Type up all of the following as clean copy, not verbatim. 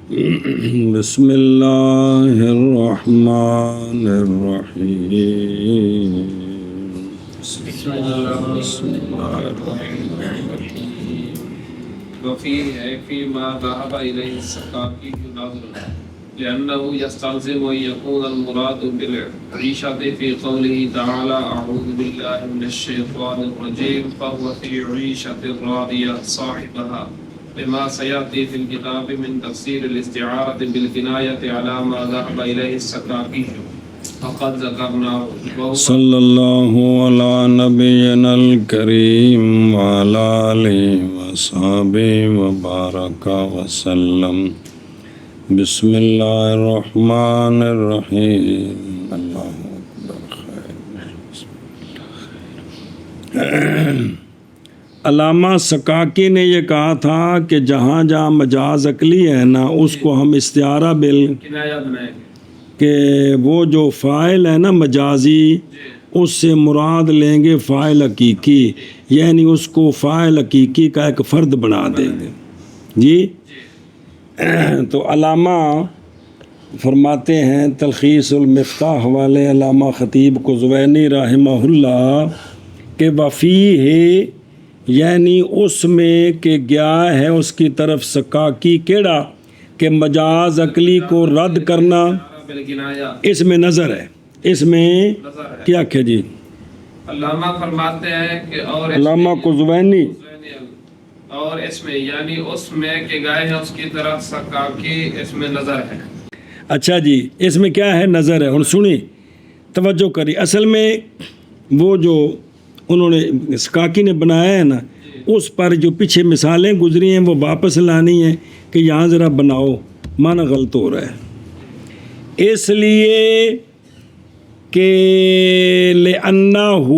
بسم اللہ الرحمن الرحیم بسم اللہ الرحمن الرحیم فيما ذهب إليه السقاقي ناظر لأنه يستلزم أن يكون المراد بالعيشة في قوله تعالى أعوذ بالله من الشيطان الرجيم فهو في عيشة راضية صاحبها لما سيأتي في الكتاب من تفسير الاستعارة بالكناية على ما ذهب إليه السقاقي فقد ذكرناه صلی اللہ علی نبینا الکریم وعلی آلہ وصحبہ وبارک وسلم بسم اللہ الرحمن الرحیم اللہ اکبر علامہ سقاقی نے یہ کہا تھا کہ جہاں جہاں مجاز عقلی ہے نا اس کو ہم استعارہ کنایا بنائیں کہ وہ جو فاعل ہے نا مجازی اس سے مراد لیں گے فاعل حقیقی، یعنی اس کو فاعل حقیقی کا ایک فرد بنا دیں گے جی۔ تو علامہ فرماتے ہیں تلخیص المفتاح والے علامہ خطیب قزوینی رحمہ اللہ کہ وفی ہے یعنی اس میں کہ گیا ہے اس کی طرف سقاقی کیڑا کہ مجاز عقلی کو رد کرنا، اس میں نظر ہے، اس میں کیا کہ جی علامہ فرماتے ہیں کہ اور علامہ قزوینی اور اس میں یعنی اس میں کہ گئے ہیں اس کی طرف سقاقی اس میں نظر ہے۔ اچھا جی، اس میں کیا ہے نظر ہے، اور سنی توجہ کری، اصل میں وہ جو انہوں نے سقاقی نے بنایا ہے نا اس پر جو پیچھے مثالیں گزری ہیں وہ واپس لانی ہیں کہ یہاں ذرا بناؤ، معنی غلط ہو رہا ہے، اس لیے کہ لِأَنَّهُ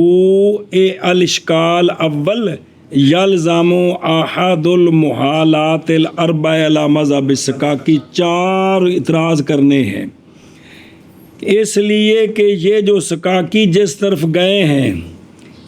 الاشکال اول یلزم احد المحالات الاربع علی مذہب السقاقی، چار اعتراض کرنے ہیں، اس لیے کہ یہ جو سقاقی جس طرف گئے ہیں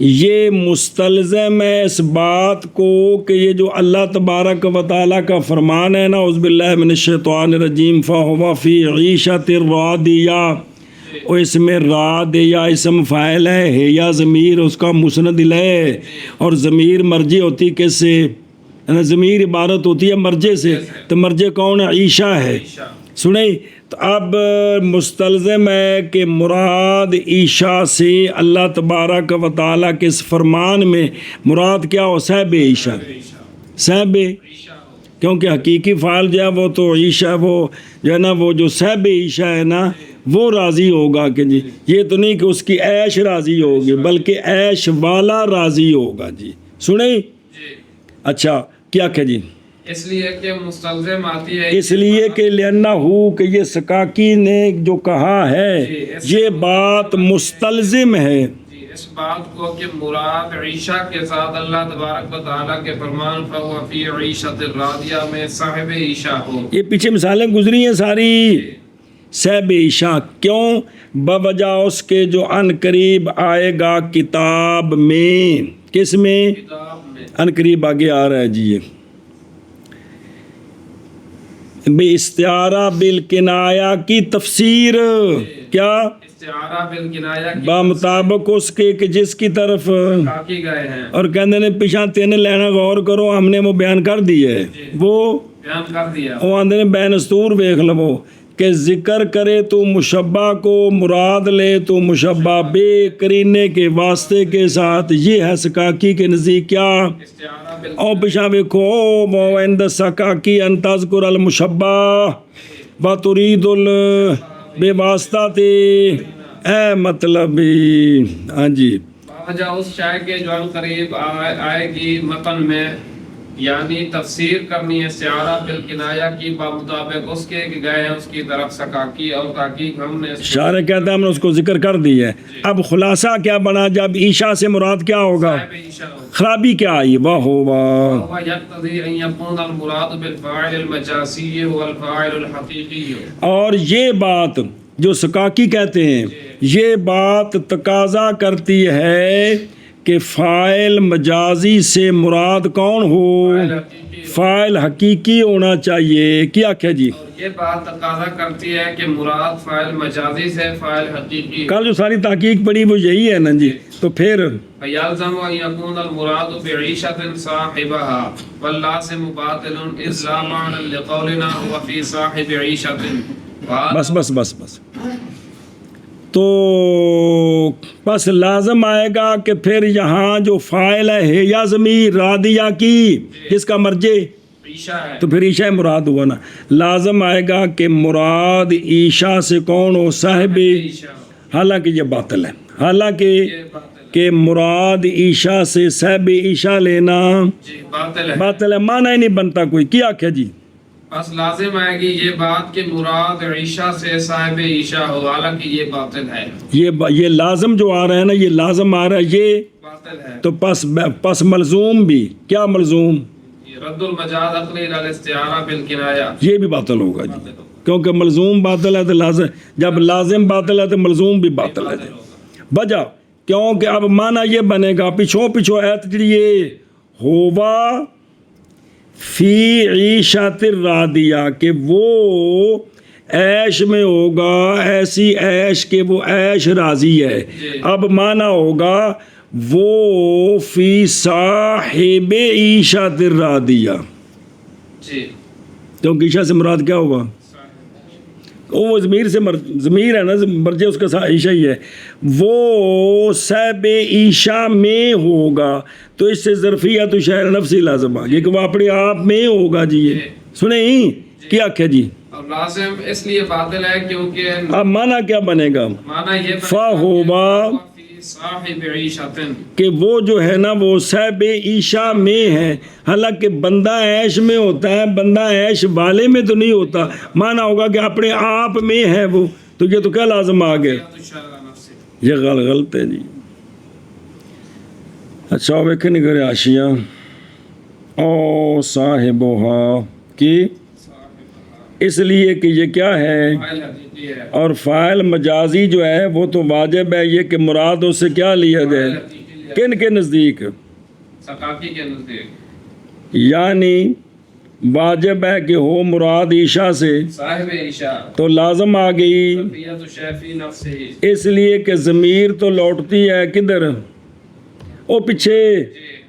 یہ مستلزم ہے اس بات کو کہ یہ جو اللہ تبارک و تعالیٰ کا فرمان ہے نا اعوذ باللہ من الشیطان الرجیم فَهُوَ فِي عِيشَةٍ رَاضِيَةٍ، اور اس میں راضیہ اسم فاعل ہے یا ضمیر اس کا مسند الیہ، اور ضمیر مرجع ہوتی کس سے، ضمیر عبارت ہوتی ہے مرجع سے، تو مرجع کون ہے، عیشہ ہے، سنیں تو اب مستلزم ہے کہ مراد عیشا سے اللہ تبارک و تعالیٰ کے اس فرمان میں مراد کیا ہو، صاحب عیشا، صاحب، کیونکہ حقیقی فعال جو ہے وہ تو عیشا، وہ جو ہے نا وہ جو صاحب عیشا ہے نا وہ راضی ہوگا، کہ جی یہ تو نہیں کہ اس کی عیش راضی ہوگی بلکہ عیش والا راضی ہوگا جی، سنیں اچھا کیا کہ جی اس لیے کہ مستلزم آتی ہے، اس لیے کہ لِأَنَّهُ کہ یہ سقاقی نے جو کہا ہے یہ بات مستلزم ہے اس بات کو کہ مراد عیشہ کے ساتھ اللہ تبارک و تعالیٰ کے فرمان فَهُوَ فِي عِيشَةٍ رَاضِيَةٍ میں صاحب عیشہ ہو، یہ پیچھے مثالیں گزری ہیں ساری، صاحب عیشہ کیوں، بوجہ اس کے جو ان قریب آئے گا کتاب میں، کس میں، کتاب میں ان قریب آگے آ رہا ہے جی، یہ بے استعارہ بالکنایا کی تفسیر، کیا استعارہ بالکنایا کی بمطابق اس کے کہ جس کی طرف سقاقی گئے ہیں، اور کہنے نے پیچھا تین لینا غور کرو ہم نے وہ بیان کر دی ہے، وہ بیان کر دیا، وہ آندے نے بین استور بیخ لو کہ ذکر کرے تو مشبہ کو مراد لے تو مشبہ بے کرینے کے واسطے کے ساتھ، یہ ہے سقاقی کے نزدیک کیا، استعارہ او پیشا ویکھو وَعِنْدَ السَّقَاقِ أَن تَذْكُرَ الْمُشَبَّهَ وَتُرِيدُ بے واسطہ تے اے مطلب ہاں جی وجہ اس شے کے جو ان قریب آئے گی متن میں، یعنی تفسیر کرنی ہے استعارہ بالکنایا کی بمطابق اس کے کہ گئے ہیں اس کی طرف سقاقی، اور تحقیق ہم نے شارع کہتا ہے ہم نے اس کو ذکر کر دی ہے، اب خلاصہ کیا بنا، جب عیشا سے مراد کیا ہوگا، صاحب عیشہ ہو، خرابی کیا آئی، واہ واہ، وهو يقتضي أن يكون المراد بالفاعل المجازي هو الفاعل الحقيقي، اور یہ بات جو سقاقی کہتے ہیں یہ بات تقاضا کرتی ہے کہ فاعل مجازی سے مراد کون ہو؟ فاعل حقیقی فاعل حقیقی ہونا چاہیے. کیا کیا جی؟ اور یہ بات تقاضا کرتی ہے کہ مراد فاعل مجازی سے فاعل حقیقی کل جو ساری تحقیق پڑھی وہ یہی ہے نا جی. تو پھر فَيَلْزَمُ أَن يَكُونَ الْمُرَادُ بِعِيشَةٍ صَاحِبَهَا وَاللَّازِمُ بَاطِلٌ إِذْ لَا مَعْنَى لِقَوْلِنَا هُوَ فِي صَاحِبِ عِيشَةٍ بس تو بس لازم آئے گا کہ پھر یہاں جو فاعل ہے یا ضمیر رادیہ کی جس کا مرجع عیشہ ہے تو پھر عیشہ مراد ہوا نا. لازم آئے گا کہ مراد عیشہ سے کون ہو؟ صاحب. عیشہ حالانکہ یہ باطل ہے. حالانکہ یہ باطل ہے کہ مراد عیشہ سے صاحب عیشہ لینا جی باطل ہے باطل ہے. معنی ہی نہیں بنتا کوئی. کیا کیا جی؟ بس لازم آئے گی یہ بات کہ مراد عیشہ سے صاحب عیشہ ہو حالانکہ یہ باطل ہے یہ لازم جو آ رہا ہے نا یہ لازم آ رہا ہے یہ باطل ہے تو پس ملزوم بھی کیا ملزوم یہ رد المجاز عقلی الاستعارہ بالکنایہ یہ بھی باطل ہوگا جی. کیونکہ ملزوم باطل ہے تو لازم جب لازم باطل ہے تو ملزوم بھی باطل ہے جی. وجہ کیونکہ اب معنی یہ بنے گا پیچھو ایت یہ ہوا فی عیشت الرادیہ کہ وہ عیش میں ہوگا ایسی عیش کہ وہ عیش راضی ہے. اب معنی ہوگا وہ فی صاحب عیشت الرادیہ جی کیونکہ عیشہ سے مراد کیا ہوگا؟ وہ ضمیر ہے نا مرجع اس کا عیشہ ہی ہے. وہ صاحب عیشہ میں ہوگا تو اس سے ظرفیت شہر نفسی لازم آ گئی کہ وہ اپنے آپ میں ہوگا جی. یہ سنیں ہی کیا کیا جی؟ اور لازم اس لیے باطل ہے کیونکہ اب معنی کیا بنے گا؟ معنی یہ فَهُوَ فی صاحب عیشۃ کہ وہ جو ہے نا وہ صاحب عیشہ میں ہے. حالانکہ بندہ عیش میں ہوتا ہے بندہ عیش والے میں تو نہیں ہوتا. معنی ہوگا کہ اپنے آپ میں ہے وہ. تو یہ تو کیا لازم آ گئے؟ یہ غلط ہے جی. اچھا ویکھے نہیں کرے آشیاں او صاحبہا کی اس لیے کہ یہ کیا ہے اور فاعل مجازی جو ہے وہ تو واجب ہے یہ کہ مراد اس سے کیا لیا جائے کن کے نزدیک سقاقی کے نزدیک یعنی واجب ہے کہ ہو مراد عیشہ سے صاحب عیشہ تو لازم آ گئی ظرفیت شیفی نفسہ اس لیے کہ ضمیر تو لوٹتی ہے کدھر او پیچھے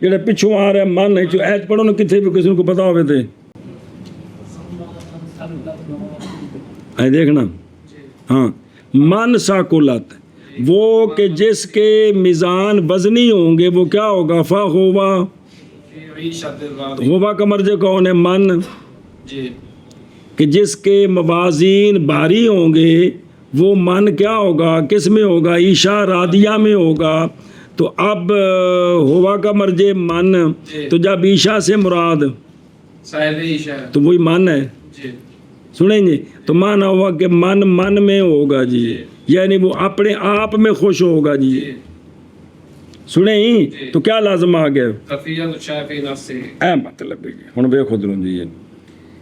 جڑے پچھوں آ رہے من ہے جو ایت پڑھو نا کتنے بھی کسی کو پتا ہوئے تھے اے دیکھنا ہاں من ساکولت وہ کہ جس کے میزان وزنی ہوں گے وہ کیا ہوگا فا ہوا ہوا کا مرجع کون ہے من جی کہ جس کے موازین بھاری ہوں گے وہ من کیا ہوگا کس میں ہوگا عیشہ رادیہ میں ہوگا. تو اب ہوا کا مرجع من تو جب عیشہ سے مراد صاحب عیشہ تو وہی من ہے جی سنیں گے تو معنی ہوا کہ من میں ہوگا جی یعنی وہ اپنے آپ میں خوش ہوگا جی. سنیں ہی تو کیا لازم آ گیا ظرفیت شیفی نفسہ اے مطلب ہے ہن بے خود لوں جی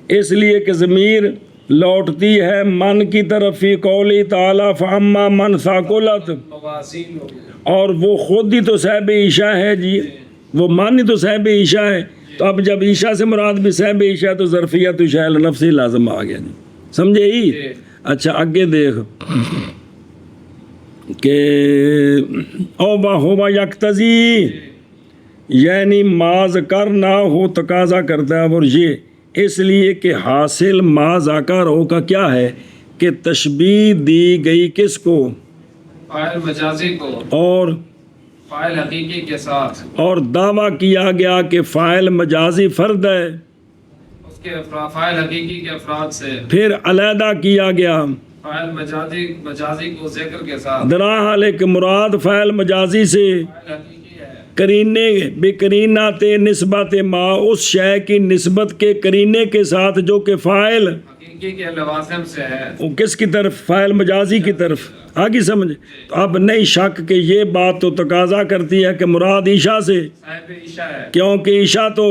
اس لیے کہ ضمیر لوٹتی ہے من کی طرف فی قولی تعالی فاما من ثقلت موازین ہو گئے اور وہ خود ہی تو صاحب عیشہ ہے جی وہ من ہی تو صاحب عیشہ ہے. تو اب جب عیشہ سے مراد بھی صاحب عیشہ تو ظرفیت شیل نفسی لازم آ گیا جی سمجھے ہی. اچھا آگے دیکھ کہ او ہوا یکتزی یعنی ماز کر نہ ہو تقاضا کرتا ہے اور یہ اس لیے کہ حاصل ما ذکر ہو کا کیا ہے کہ تشبیہ دی گئی کس کو فاعل مجازی کو اور فاعل حقیقی کے ساتھ اور دعویٰ کیا گیا کہ فاعل مجازی فرد ہے اس کے فاعل حقیقی کے افراد سے پھر علیحدہ کیا گیا فاعل مجازی کو ذکر کے ساتھ درا حال ہے کہ مراد فاعل مجازی سے فاعل حقیقی ہے کرینے بے کرینات نسبت ما اس شے کی نسبت کے کرینے کے ساتھ جو کہ فاعل حقیقی کے لوازم سے ہے وہ کس کی طرف فاعل مجازی کی طرف آگے سمجھ. تو اب نہیں شک کہ یہ بات تو تقاضا کرتی ہے کہ مراد عیشہ سے صاحب عیشہ ہے کیونکہ عیشہ تو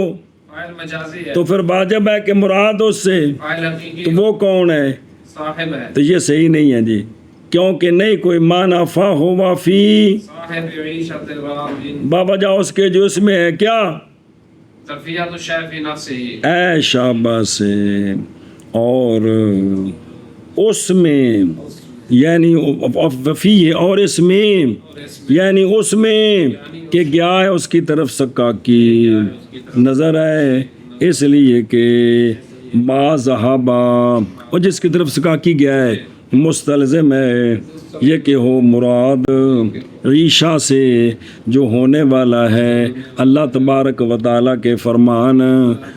فاعل مجازی ہے تو پھر واجب ہے کہ مراد اس سے فاعل حقیقی تو وہ کون ہے صاحب ہے تو یہ صحیح نہیں ہے جی کیونکہ نہیں کوئی معنی فا ہوا فی صاحب عیشت راض باوجہ اس کے جو اس میں ہے کیا ظرفیت الشیء فی نفسه اے شاباش اور اس میں یعنی وفی اور اس میں یعنی اس میں کہ گیا ہے اس کی طرف سکاکی نظر ہے اس لیے کہ ما ذہبا اور جس کی طرف سکاکی گیا ہے مستلزم ہے یہ کہ ہو مراد عیشا سے جو ہونے والا ہے اللہ تبارک و تعالیٰ کے فرمان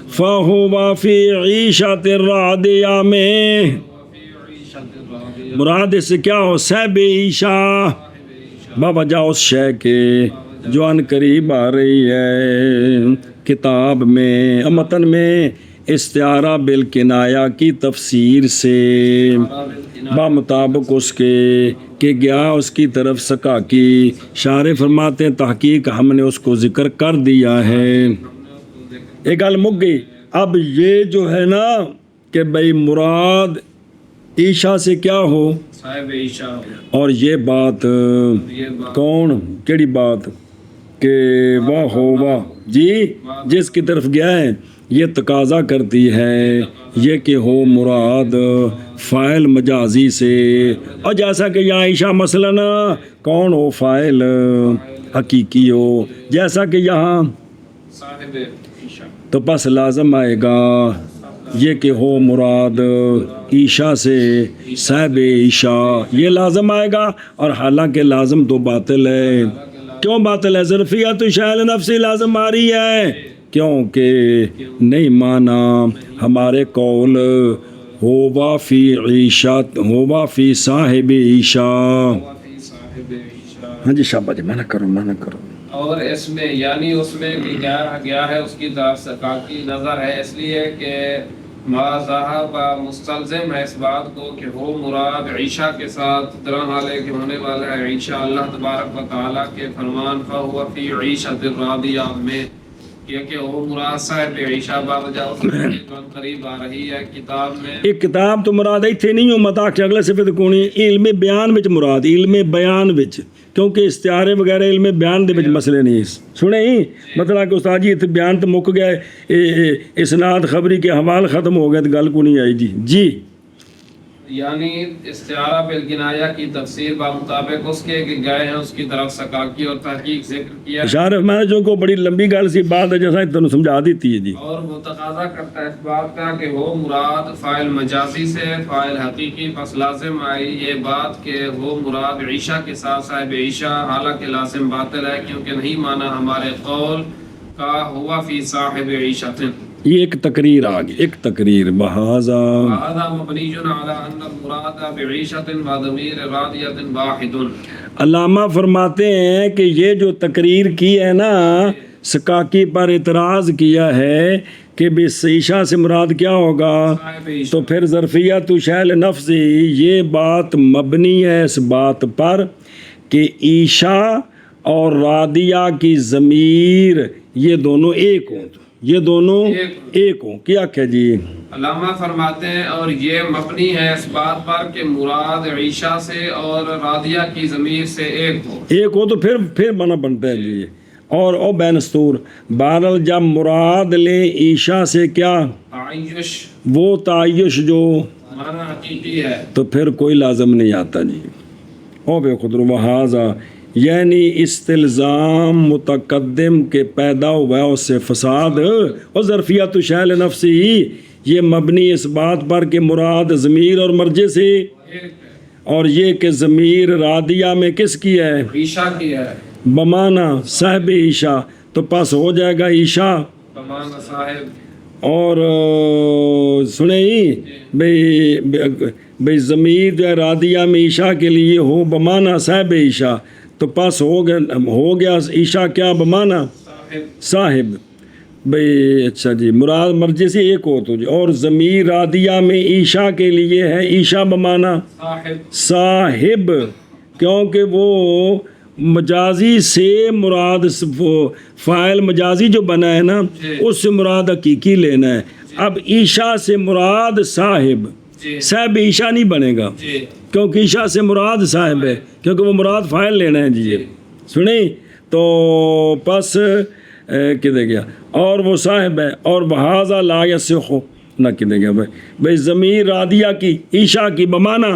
فَهُوَ فِي عِيشَةٍ رَاضِيَةٍ میں مراد اس سے کیا ہو صاحب عیشا باوجہ اس شے کے جو ان قریب آ رہی ہے کتاب میں متن میں استعارہ بالکنایہ کی تفسیر سے بمطابق اس کے کہ گیا اس کی طرف سکاکی شارح فرماتے ہیں تحقیق ہم نے اس کو ذکر کر دیا ہے ایک گل مک گئی اب یہ جو ہے نا کہ بھئی مراد عیشا سے کیا ہو صاحب عیشا اور یہ بات کون کیڑی بات کہ واہ ہو واہ جی جس کی طرف گیا ہے یہ تقاضا کرتی ہے یہ کہ ہو مراد فاعل مجازی سے اور جیسا کہ یہاں عیشا مثلاً کون ہو فاعل حقیقی ہو جیسا کہ یہاں صاحب عیشا تو پس لازم آئے گا یہ کہ ہو مراد عیشا سے صاحب عیشا یہ لازم آئے گا اور حالانکہ لازم تو باطل ہے کیوں باطل ہے ظرفیت شائل نفسی لازم آ رہی ہے کیونکہ نہیں مانا ہمارے قول ہوا فی عیشت ہوا فی صاحب عیشا ہاں جی شابہ جی منع کرو اور اس میں یعنی اس میں گیا ہے اس کی طرف سکاکی نظر ہے اس لیے کہ ما ذہب مستلزم ہے اس بات کو کہ وہ مراد عیشا کے ساتھ طرح حالے کے ہونے والا ہے عیشا اللہ تبارک و تعالیٰ کے فرمان فَهُوَ فِي عِيشَةٍ رَاضِيَةٍ میں کہ وہ مراد صاحب عیشا باوجہ اس میں قریب آ رہی ہے کتاب میں ایک کتاب تو مراد ایتھے نہیں ہو متا کہ اگلے صفت کونی علم بیان وچ مراد علم بیان وچ کیونکہ استعارے وغیرہ علم بیان دے وچ مسئلے نہیں سنے ہی مطلب کہ استاد جی اتنے بیان تو مک گیا ہے اسناد خبری کے حوال ختم ہو گئے تو گل کو نہیں آئی جی یعنی استعارہ بالکنایہ کی تفسیر بمطابق اس کے کہ گئے ہیں اس کی طرف سکاکی اور تحقیق ذکر کیا اشارف میں جو کو بڑی لمبی گل سی بات ہے جیسا تمہیں سمجھا دیتی ہے جی اور وہ تقاضا کرتا ہے اس بات کا کہ وہ مراد فاعل مجازی سے فاعل حقیقی پس لازم آئی یہ بات کہ وہ مراد عیشا کے ساتھ صاحب عیشا حالانکہ لازم باطل ہے کیونکہ نہیں مانا ہمارے قول کا ہوا فی صاحب عیشت یہ ایک تقریر آگئی ایک تقریر بہذا مبنی علی ان المراد بعیشت و ضمیر راضیۃ واحد علامہ فرماتے ہیں کہ یہ جو تقریر کی ہے نا سکاکی پر اعتراض کیا ہے کہ بھی عیشا سے مراد کیا ہوگا تو پھر ظرفیت شائل نفسی یہ بات مبنی ہے اس بات پر کہ عیشا اور راضیہ کی ضمیر یہ دونوں ایک ہوں یہ دونوں ایک ہوں کیا کہ جی علامہ فرماتے ہیں اور یہ مبنی ہے اس بات پر کہ مراد عیشا سے اور راضیہ کی ضمیر سے ایک ہو تو پھر بنا بنتا ہے جی اور بینستور بہرحال جب مراد لے عیشا سے کیا تعیش وہ تعیش جو معنی حقیقی ہے تو پھر کوئی لازم نہیں آتا جی او بے خود وہذا یعنی استلزام متقدم کے پیدا ہوا ہے اس سے فساد اور ظرفیت شائل نفسی یہ مبنی اس بات پر کہ مراد ضمیر اور مرجع سے اور یہ کہ ضمیر راضیہ میں کس کی ہے عیشا کی ہے بمانا صاحب عیشا تو پس ہو جائے گا عیشا بمانا صاحب اور سنے ہی بھئی ضمیر جو ہے راضیہ میں عیشا کے لیے ہو بمانا صاحب عیشا تو پس ہو گیا عیشا کیا بمانا صاحب بھئی اچھا جی مراد مرجع سے ایک ہو تو جی اور ضمیر راضیہ میں عیشا کے لیے ہے عیشا بمانا صاحب کیونکہ وہ مجازی سے مراد فاعل مجازی جو بنا ہے نا اس سے مراد حقیقی لینا ہے اب عیشا سے مراد صاحب عیشا نہیں بنے گا کیونکہ عیشا سے مراد صاحب ہے، کیونکہ وہ مراد فاعل لینا ہے جی سنیں تو پس کدے گیا اور وہ صاحب ہے اور بہذا لا یصح نہ کدے گیا بھائی ضمیر رادیہ کی عیشا کی بمانا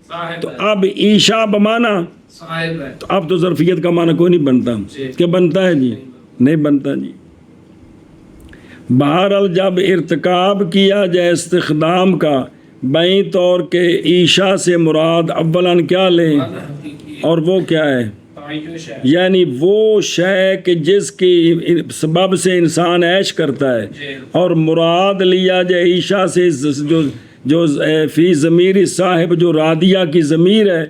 صاحب تو اب عیشا بمانا صاحب ہے تو اب تو ظرفیت کا معنی کوئی نہیں بنتا کہ بنتا ہے جی نہیں بنتا جی بہرحال جب ارتکاب کیا جائے استخدام کا بیں طور کے عیشا سے مراد اولاً کیا لیں اور وہ کیا ہے تعیش ہے یعنی وہ شے کہ جس کی سبب سے انسان عیش کرتا ہے اور مراد لیا جائے عیشا سے جو فی ضمیر صاحب جو رادیہ کی ضمیر ہے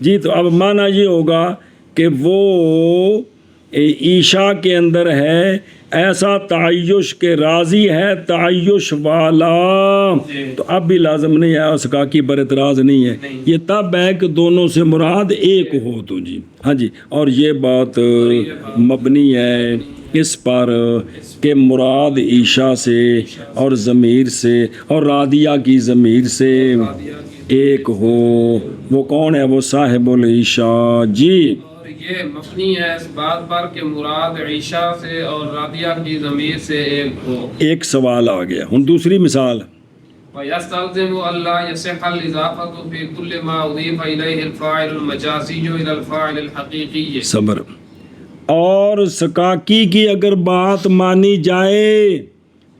جی تو اب معنی یہ ہوگا کہ وہ عیشا کے اندر ہے ایسا تعیش کے راضی ہے تعیش والا تو اب بھی لازم نہیں ہے اسکاکی پر اعتراض نہیں ہے یہ تب ہے کہ دونوں سے مراد ایک ہو تو جی ہاں جی اور یہ بات مبنی ہے اس پر کہ مراد عیشا سے اور ضمیر سے اور رادیہ کی ضمیر سے ایک ہو وہ کون ہے وہ صاحب العیشا جی اور یہ مبنی ہے اس بات پر کہ مراد عیشا سے اور رادیہ کی ضمیر سے ایک ہو ایک سوال آ گیا ہوں دوسری مثال وَيَسْتَلْزِمُ أَلَّا يَصِحَّ الْإِضَافَةُ فِي كُلِّ مَا أُضِيفَ إِلَيْهِ الْفَاعِلُ الْمَجَازِيُّ إِلَى الْفَاعِلِ الْحَقِيقِيِّ صبر اور سکاکی کی اگر بات مانی جائے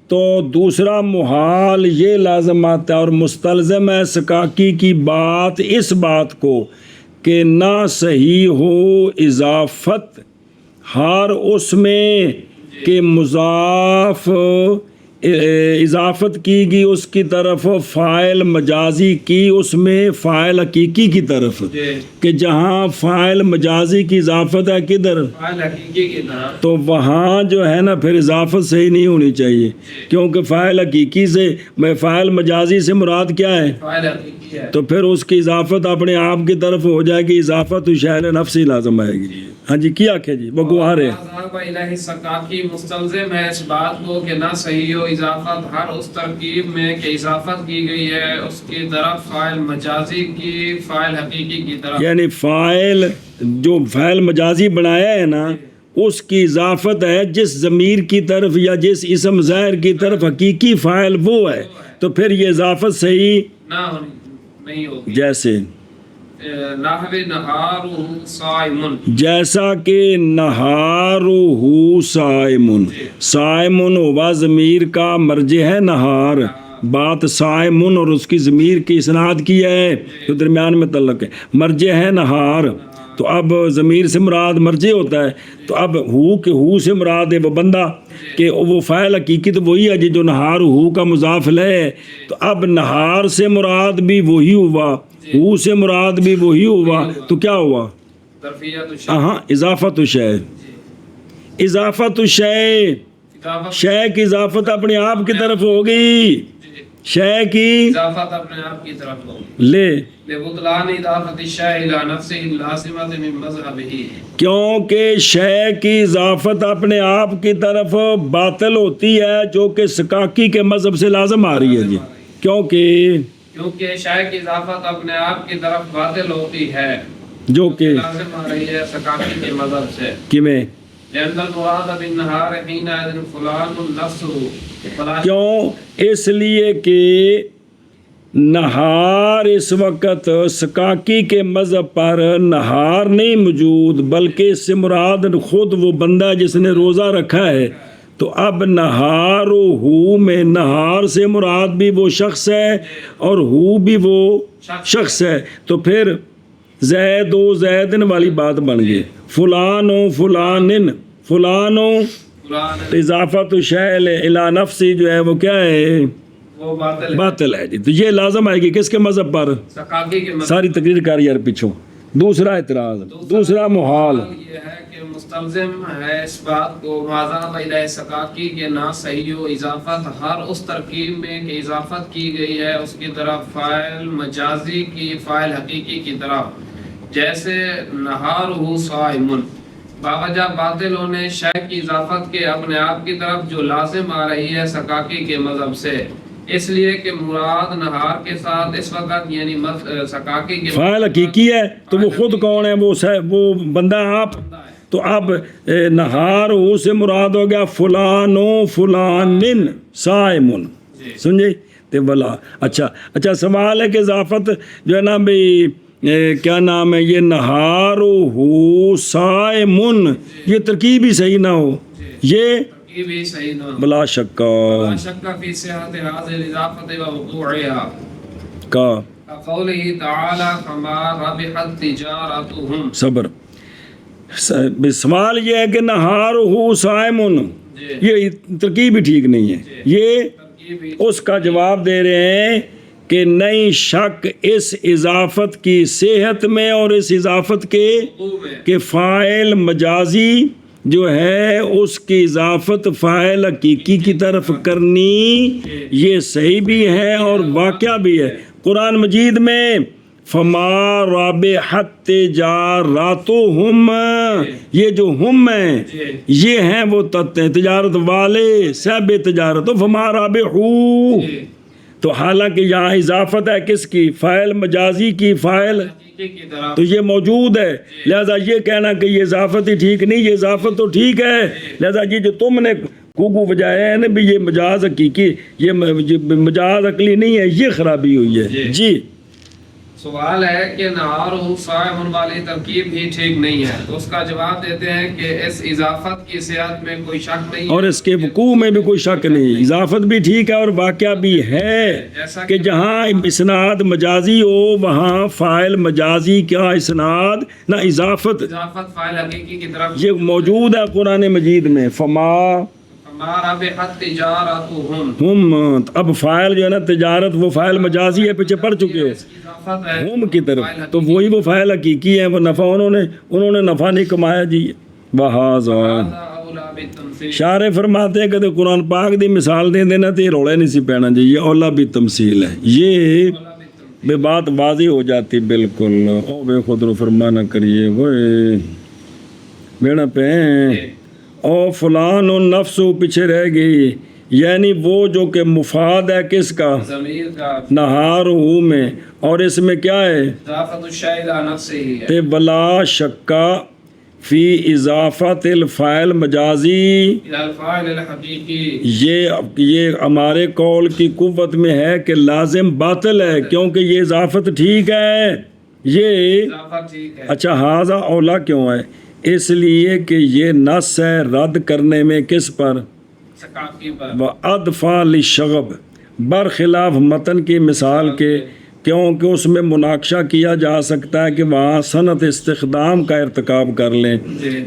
تو دوسرا محال یہ لازم آتا ہے اور مستلزم ہے سکاکی کی بات اس بات کو کہ نہ صحیح ہو اضافت ہر اس میں کہ مضاف اضافت کی گئی اس کی طرف فاعل مجازی کی اس میں فاعل حقیقی کی طرف کہ جہاں فاعل مجازی کی اضافت ہے کدھر فاعل حقیقی کی طرف تو وہاں جو ہے نا پھر اضافت صحیح نہیں ہونی چاہیے کیونکہ فاعل حقیقی سے فاعل مجازی سے مراد کیا ہے فاعل حقیقی ہے تو پھر اس کی اضافت اپنے آپ کی طرف ہو جائے گی اضافت شہر نفسی لازم آئے گی ہاں جی کیا آخیا جی وہ گوہر ہے الہی سکاکی مستلزم ہے اس بات کو کہ نہ صحیح ہو اضافت ہر اس ترکیب میں کہ اضافت کی گئی ہے اس کی طرف فاعل مجازی کی فاعل حقیقی کی طرف یعنی فاعل جو فاعل مجازی بنایا ہے نا اس کی اضافت ہے جس ضمیر کی طرف یا جس اسم ظاہر کی طرف حقیقی فاعل وہ ہے تو پھر یہ اضافت صحیح نہ نہیں ہوگی جیسے نحو نہارہ صائمن جیسا کہ نہارہ صائمن صائمن ہوا ضمیر کا مرجع ہے نہار بات صائمن اور اس کی ضمیر کی اسناد کی ہے جو درمیان میں تعلق ہے مرجع ہے نہار تو اب ضمیر سے مراد مرجع ہوتا ہے تو اب ہو سے مراد ہے وہ بندہ کہ وہ فاعل حقیقی تو وہی ہے جو نہار ہو کا مضاف لے تو اب نہار سے مراد بھی وہی ہوا ہو سے مراد بھی وہی ہوا تو کیا ہوا ظرفیت ہاں اضافت شے اضافت شے شے کی اضافت اپنے آپ کی طرف ہو گئی شے کی اضافت اپنے آپ کی طرف ہوگی لے لبطلان اضافت الشیء الى نفسه اللازمة من مذهبه کیونکہ شے کی اضافت اپنے آپ کی طرف باطل ہوتی ہے جو کہ سکاکی کے مذہب سے لازم آ رہی ہے جی کیونکہ شے کی اضافت اپنے آپ کی طرف باطل ہوتی ہے جو کہ لازم آ رہی ہے سکاکی کے مذہب سے کیویں لأن المراد بالنهار حينئذ فلان نفسه کیوں اس لیے کہ نہار اس وقت سکاکی کے مذہب پر نہار نہیں موجود بلکہ اس سے مراد خود وہ بندہ جس نے روزہ رکھا ہے تو اب نہار و ہو میں نہار سے مراد بھی وہ شخص ہے اور ہو بھی وہ شخص ہے تو پھر زید و زیدن والی بات بن گئی فلان و فلانن فلان و اضافت شیل الی نفسی جو ہے وہ کیا ہے وہ باطل ہے جی تو یہ لازم آئے گی کس کے مذہب پر سکاکی کے مذہب ساری تقریر کر یار پیچھوں دوسرا اعتراض دوسرا محال یہ ہے کہ مستلزم ہے اس بات کو ماذا الہ سکاکی کے نہ صحیح و اضافت ہر اس ترکیب میں کہ اضافت کی گئی ہے اس کی طرف فاعل مجازی کی فاعل حقیقی کی طرف جیسے نہارہ صائمن باوجہ باطل ہونے شے کی اضافت کے اپنے آپ کی طرف جو لازم آ رہی ہے سکاکی کے مذہب سے اس لیے کہ مراد نہار کے ساتھ اس وقت یعنی سکاکی کے فاعل حقیقی ہے تو وہ خود کون ہے؟ وہ بندہ آپ. تو اب نہار ہو سے مراد ہو گیا فلان و فلانن صائمن. سمجھے؟ تے بلا اچھا سوال ہے کہ اضافت جو ہے نا بھئی کیا نام ہے یہ نہار ہو صائمن یہ ترکیب ہی صحیح نہ ہو یہ بھی صحیح نہ بلا شک لا شک فی صحت هذه الاضافه ووقوعها کا قوله تعالی فما ربحت تجارتهم. صبر. سوال یہ ہے کہ نہار ہو صائمن یہ ترکیب بھی ٹھیک نہیں ہے. یہ اس کا جواب دے رہے ہیں کہ نہیں شک اس اضافت کی صحت میں اور اس اضافت کے فاعل مجازی جو ہے اس کی اضافت فاعل حقیقی کی طرف کرنی یہ صحیح بھی ہے اور واقعہ بھی ہے. قرآن مجید میں فما رابحت تجارتہم یہ جو ہم ہیں یہ ہیں وہ تجارت والے صاحب تجارت. تو فما رابحو تو حالانکہ یہاں اضافت ہے کس کی؟ فاعل مجازی کی فاعل تو یہ موجود ہے. لہذا یہ کہنا کہ یہ اضافت ہی ٹھیک نہیں یہ اضافت تو ٹھیک ہے. لہذا یہ جو تم نے کوکو بجایا ہے نا بھی یہ مجاز حقیقی یہ مجاز عقلی نہیں ہے یہ خرابی ہوئی ہے. جی سوال ہے کہ نہار ہو صائم والی ترکیب بھی ٹھیک نہیں ہے تو اس کا جواب دیتے ہیں کہ اس اضافت کی صحت میں کوئی شک نہیں اور اس کے وقوع میں بھی کوئی شک نہیں. اضافت بھی ٹھیک ہے اور واقعہ بھی ہے کہ جہاں اسناد مجازی ہو وہاں فاعل مجازی کیا اسناد نہ اضافت فاعل حقیقی کی طرف یہ موجود ہے قرآن مجید میں. فما ربحت تجارتہم ہم اب فاعل جو ہے نا تجارت وہ فاعل مجازی ہے پیچھے پڑھ چکے ہو ہم کی طرف تو وہی وہ فاعل حقیقی ہے وہ نفع انہوں نے نفع نہیں کمایا جی. بہذا شارح فرماتے ہیں کہ قرآن پاک دی مثال دے دینا تو یہ روڑے نہیں سی پینا جی یہ اولا بھی تمثیل ہے یہ بے بات واضح ہو جاتی بالکل. او بے خود رو فرمانا کریے وہ بیڑا پہ او فلان و نفس پیچھے رہ گئی یعنی وہ جو کہ مفاد ہے کس کا؟ ضمیر کا نہار ہو میں اور اس میں کیا ہے؟ اضافت الشیء الی نفسہ ہے تے بلا شکا فی اضافت الفاعل مجازی الی الفاعل الحقیقی یہ ہمارے قول کی قوت میں ہے کہ لازم باطل ہے کیونکہ یہ اضافت ٹھیک ہے یہ اضافت ٹھیک ہے. اچھا ہاذا اولا کیوں ہے؟ اس لیے کہ یہ نص ہے رد کرنے میں کس پر؟ سکاکی پر. وَأَدْفَى لِلشَّغْبِ برخلاف متن کی مثال کے کیونکہ اس میں مناقشہ کیا جا سکتا ہے کہ وہاں صنعت استخدام کا ارتکاب کر لیں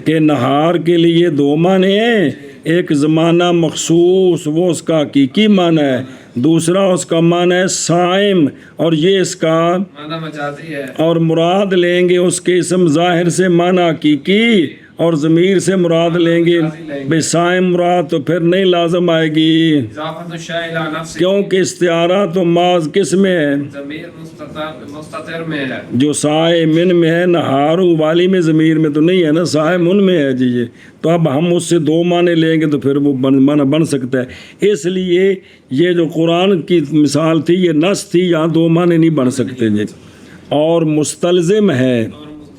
کہ نہار کے لیے دو معنی ہیں ایک زمانہ مخصوص وہ اس کا حقیقی معنی ہے دوسرا اس کا معنی ہے صائم اور یہ اس کا معنی مجازی ہے اور مراد لیں گے اس کے اسم ظاہر سے معنی حقیقی اور ضمیر سے مراد لیں گے بے صائم مراد تو پھر نہیں لازم آئے گی اضافت الشیء الی نفسہ کیونکہ استعارہ تو ماض کس میں ہے؟ ضمیر مستتر میں ہے جو صائمن میں ہے نہارو والی میں ضمیر میں تو نہیں ہے نا صائمن میں ہے جی یہ تو اب ہم اس سے دو معنی لیں گے تو پھر وہ معنی بن سکتا ہے. اس لیے یہ جو قرآن کی مثال تھی یہ نص تھی یہاں دو معنی نہیں بن سکتے جی. اور مستلزم ہے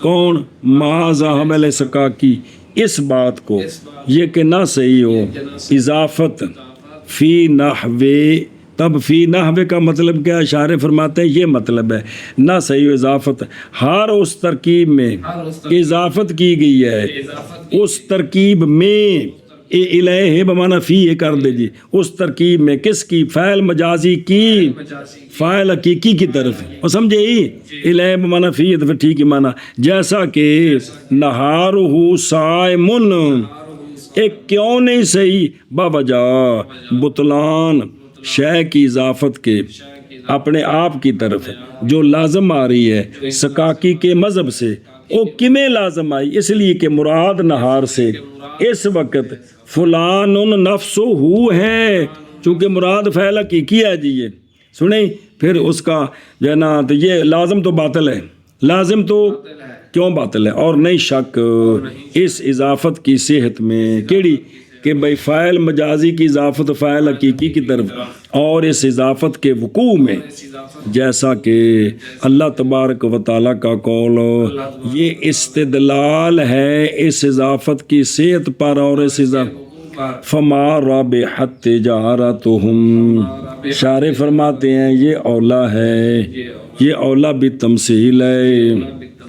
کون؟ ما ذهب السکاکی اس بات کو یہ کہ نہ صحیح ہو اضافت فی نحوے تب فی نحوے کا مطلب کیا اشارے فرماتے ہیں یہ مطلب ہے نہ صحیح ہو اضافت ہر اس ترکیب میں اضافت کی گئی ہے اس ترکیب میں الہ بمعنی فی یہ کر دے جی اس ترکیب میں کس کی؟ فاعل مجازی کی فاعل حقیقی کی طرف اور سمجھے الہ بمعنی فی تو پھر ٹھیک ہی معنی جیسا کہ نہارہ صائمن ایک کیوں نہیں صحیح باوجہ بطلان شے کی اضافت کے اپنے آپ کی طرف جو لازم آ رہی ہے سکاکی کے مذہب سے وہ کمیں لازم آئی اس لیے کہ مراد نہار سے اس وقت فلان نفس ہو ہے چونکہ مراد فعل حقیقی ہے جی یہ سنیں پھر اس کا جو ہے نا تو یہ لازم تو باطل ہے لازم تو کیوں باطل ہے اور نہیں شک اس اضافت کی صحت میں کیڑی کہ بھائی فاعل مجازی کی اضافت فاعل حقیقی کی طرف، اور اس اضافت کے وقوع میں اس اضافت جیسا کہ اللہ تبارک و تعالیٰ کا قول، یہ استدلال ہے اس اضافت کی صحت پر اور اس اضافت فما رابحت تجارتہم، شارح فرماتے ہیں یہ اولا ہے، یہ اولا بھی تمثیل ہے،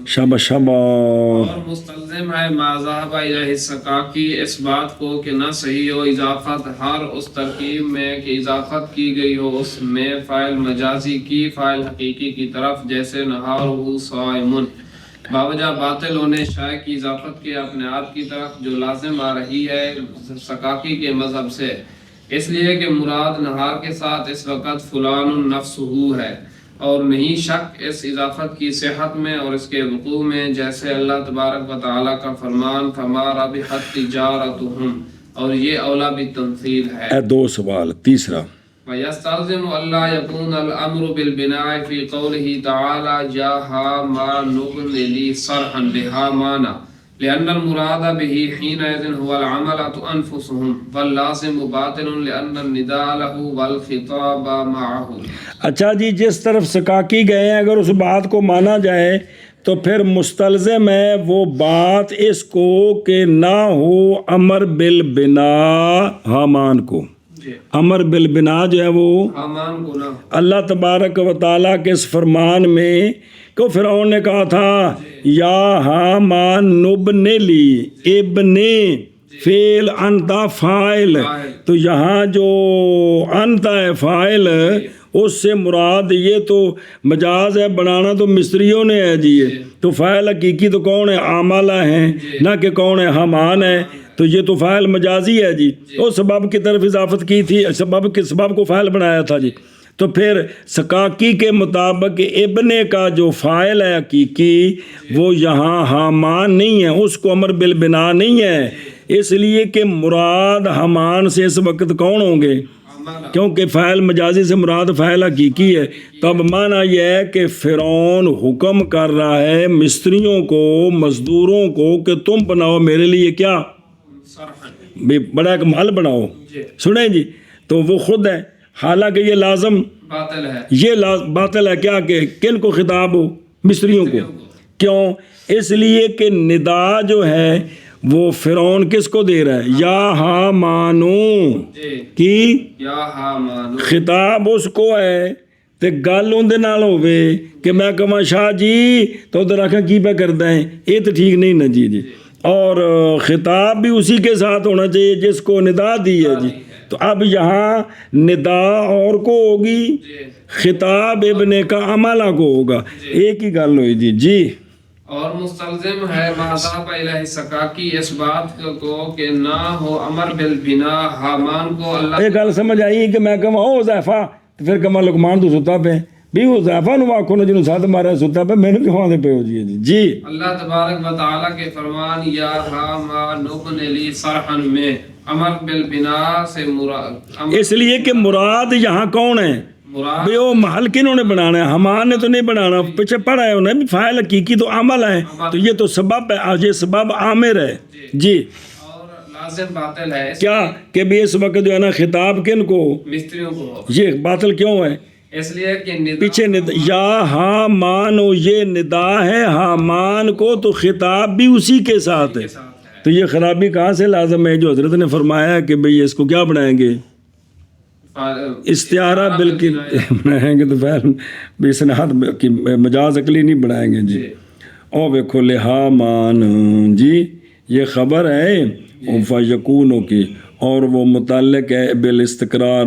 شب اور مستلزم ہے ما ذهب الیہ السقاقی اس بات کو کہ نہ صحیح ہو اضافت ہر اس ترکیب میں کہ اضافت کی گئی ہو اس میں فاعل مجازی کی فاعل حقیقی کی طرف، جیسے نہارہ صائمن، باوجہ باطل ہونے شائع کی اضافت کے اپنے آپ کی طرف جو لازم آ رہی ہے سقاقی کے مذہب سے، اس لیے کہ مراد نہار کے ساتھ اس وقت فلان نفسہ ہے، اور نہیں شک اس اضافت کی صحت میں اور اس کے وقوع میں، جیسے اللہ تبارک و تعالیٰ کا فرمان فما ربحت تجارتہم، اور یہ اولا بھی تمثیل ہے۔ اے دو سوال، تیسرا وَيَسْتَلْزِمُ أَلَّا يَكُونَ الْأَمْرُ بِالْبِنَاءِ فِي قَوْلِهِ تَعَالَى جَا هَامَانُ ابْنِ لِي صَرْحًا بِهَامَانَ لِأَنَّ الْمُرَادَ بِهِ حِينَئِذٍ هُوَ الْعَمَلَةُ أَنفُسُهُمْ وَاللَّازِمُ بَاطِلٌ لِأَنَّ النِّدَاءَ لَهُ وَالْخِطَابَ مَعَهُ۔ اچھا جی، جس طرف سقاقی گئے ہیں اگر اس بات کو مانا جائے تو پھر مستلزم ہے وہ بات اس کو کہ نہ ہو امر بالبنا حامان کو، امر بالبنا جو ہے وہ حامان کو نہ اللہ تبارک و تعالیٰ کے اس فرمان میں کہ فرعون نے کہا تھا یا حامان ابن لی، ابن فعل انتا فاعل، تو یہاں جو انتا ہے فاعل اس سے مراد یہ تو مجاز ہے، بنانا تو مصریوں نے ہے جی، تو فاعل حقیقی تو کون ہے؟ عاملہ ہیں، نہ کہ کون ہے؟ حامان ہے، تو یہ تو فاعل مجازی ہے جی، وہ سبب کی طرف اضافت کی تھی، سبب کو فاعل بنایا تھا جی، تو پھر سقاقی کے مطابق ابن کا جو فاعل ہے حقیقی وہ یہاں حامان نہیں ہے، اس کو امر بالبنا نہیں ہے، اس لیے کہ مراد حامان سے اس وقت کون ہوں گے؟ کیونکہ فاعل مجازی سے مراد فاعل حقیقی ہے، تب معنی یہ ہے کہ فرعون حکم کر رہا ہے مستریوں کو، مزدوروں کو کہ تم بناؤ میرے لیے کیا؟ بڑا ایک محل بناؤ، سنیں جی، تو وہ خود ہے، حالانکہ یہ لازم باطل ہے، یہ باطل ہے کیا کہ کن کو خطاب ہو؟ مصریوں کو، کیوں؟ اس لیے کہ ندا جو ہے وہ فرعون کس کو دے رہا ہے؟ یا حامانو کی یا حامان خطاب اس کو ہے، تے گل اندے نال ہوے کہ میں کہاں شاہ جی تو ادھر آخا کی پہ کرتا ہے، یہ تو ٹھیک نہیں نا جی، اور خطاب بھی اسی کے ساتھ ہونا چاہیے جس کو ندا دی ہے جی، تو اب یہاں ندا اور کو ہوگی، خطاب ابن کا عملہ کو ہوگا، ایک ہی گل ہوئی جی۔ اور مستلزم ہے ما ذهب الیہ السقاقی اس بات کو کہ نہ ہو امر بالبنا حامان کو اللہ یہ گل سمجھ آئی کہ میں کہاں او حذیفہ، تو پھر کہاں لقمان تو ستا پہ بھی حذیفہ نو آکھو نا جنہوں ساتھ مارا ستا پہ میں نے کہاں دے پہ ہو جی اللہ تبارک و تعالیٰ کے فرمان یا حامان ابن لی صرحا میں امر بالبنا سے مراد، اس لیے کہ مراد یہاں کون ہے؟ مراد بھئی وہ محل کنہوں نے بنانا ہے؟ حمان نے تو نہیں بنانا، پیچھے پڑھا ہے انہیں بھی فاعل حقیقی تو عمل ہے، تو یہ تو سبب ہے، آج یہ سبب عامر ہے جی، اور لازم باطل ہے کیا کہ بھی اس وقت جو ہے نا خطاب کن کو؟ مستریوں کو، یہ باطل کیوں ہے؟ اس لیے کہ ندا پیچھے یا حامان، یہ ندا ہے حامان کو، تو خطاب بھی اسی کے ساتھ ہے، تو یہ خرابی کہاں سے لازم ہے جو حضرت نے فرمایا کہ بھئی اس کو کیا بنائیں گے؟ استعارہ بالکل بنائیں گے، تو فعل بسناد کی مجاز عقلی نہیں بنائیں گے جی۔ او ویکھو لحامان جی، یہ خبر ہے فیکونوں کی، اور وہ متعلق ہے بالاستقرار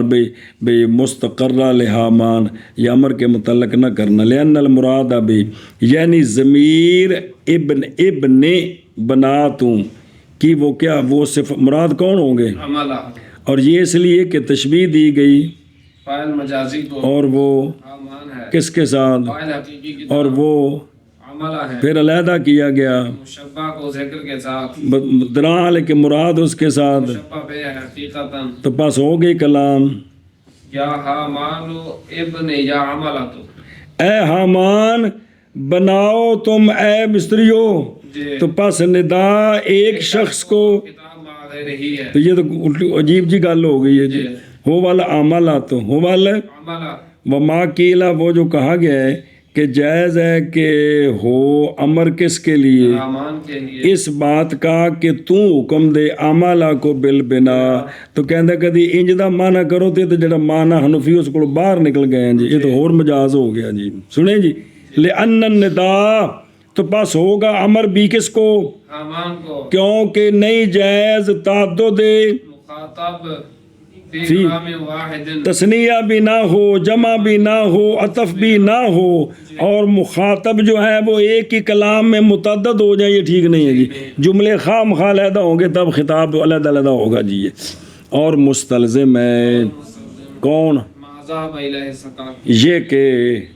بے مستقرہ لحامان، یہ امر کے متعلق نہ کرنا، لأن المراد بھی یعنی ضمیر ابن بناتوں کی وہ کیا وہ صرف مراد کون ہوں گے؟ عملہ، اور یہ اس لیے کہ تشبیہ دی گئی، فاعل مجازی کو اور وہ حامان ہے، کس کے ساتھ؟ فاعل حقیقی کی اور وہ عملہ ہے، پھر علیحدہ کیا گیا مشبہ کو ذکر کے ساتھ، درال کہ مراد اس کے ساتھ، مشبہ بے حقیقتاً، تو پس ہو گئی کلام یا حامان ابن یا عملہ تو اے حامان بناؤ تم اے مستریو، جی، تو پس ندا ایک شخص کو کتاب غیر ہی ہے تو یہ تو عجیب جی گل ہو گئی ہے جی. ہو والا عملات ہو والا عملہ وما کیلا وہ جو کہا گیا ہے کہ جائز ہے کہ ہو امر کس کے لیے امان کے لیے اس بات کا کہ تو حکم دے عملہ کو بالبنا تو کہندا کدی انج دا معنی کرو تے جڑا معنی حنفی اس کو باہر نکل گئے ہیں جی یہ تو اور مجاز ہو گیا جی. سنیں جی لأن النداء تو پاس ہوگا امر بھی کس کو امان کو کیونکہ نہیں جائز تعدد مخاطب فی کلام واحد تثنیہ بھی نہ ہو جمع بھی نہ ہو عطف بھی نہ ہو اور مخاطب جو ہے وہ ایک ہی کلام میں متعدد ہو جائے یہ ٹھیک نہیں ہے جی. جملے خام خواہ علیحدہ ہوں گے تب خطاب علیحدہ علیحدہ ہوگا جی یہ. اور مستلزم ہے کون معذاب الہ سکا یہ کہ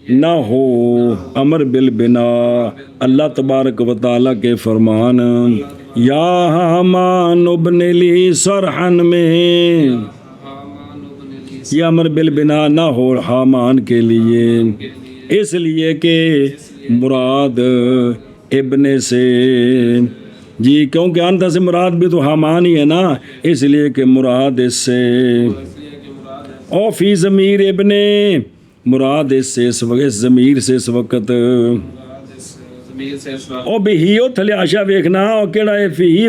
نہ ہو امر بالبنا اللہ تبارک و تعالیٰ کے فرمان یا حامان ابن لی صرحن میں یہ امر بالبنا نہ ہو حامان کے لیے اس لیے کہ مراد ابن سے جی کیونکہ انت سے مراد بھی تو حامان ہی ہے نا اس لیے کہ مراد اس سے او فی ضمیر ابن مراد اس سے اس وقت اس ضمیر سے اس وقت او بہیو تھلے آشا ویکھنا او کیڑا ہے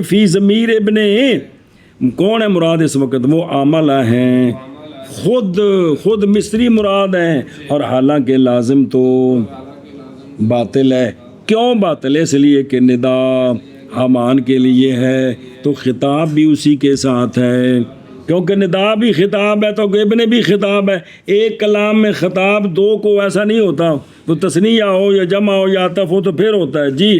فی ضمیر ابن کون ہے مراد اس وقت وہ عاملہ ہیں خود مصری مراد ہیں اور حالانکہ لازم تو باطل ہے. کیوں باطل ہے؟ اس لیے کہ ندا حامان کے لیے ہے تو خطاب بھی اسی کے ساتھ ہے کیونکہ ندا بھی خطاب ہے تو ابن بھی خطاب ہے. ایک کلام میں خطاب دو کو ایسا نہیں ہوتا تو تثنیہ ہو یا جمع ہو یا عطف ہو تو پھر ہوتا ہے جی.